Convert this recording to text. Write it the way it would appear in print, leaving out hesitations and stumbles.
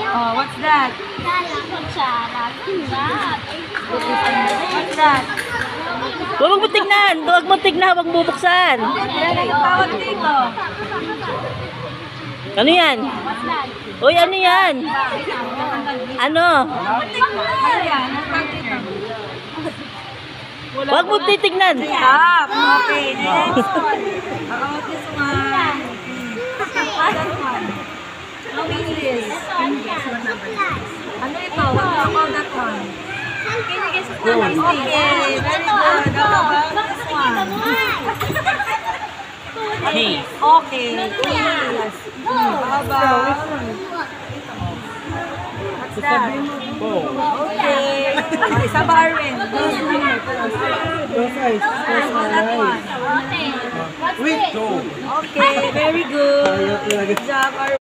Oh, what's that? What's that? Huwag mo tignan. Huwag mo tignan. Huwag bubuksan. Ano yung tawag dito? Ano yan? Uy, ano yan? Ano? Ano yan? Ang tawag dito? Huwag mo titignan. Stop! Okay, next. About this one. That one. How is this? Ano ito? What do you call that one? Okay, very good. How about this one? Okay. Yes. How about... What's that? Okay. Isa ba rin? Okay, very good. Good job.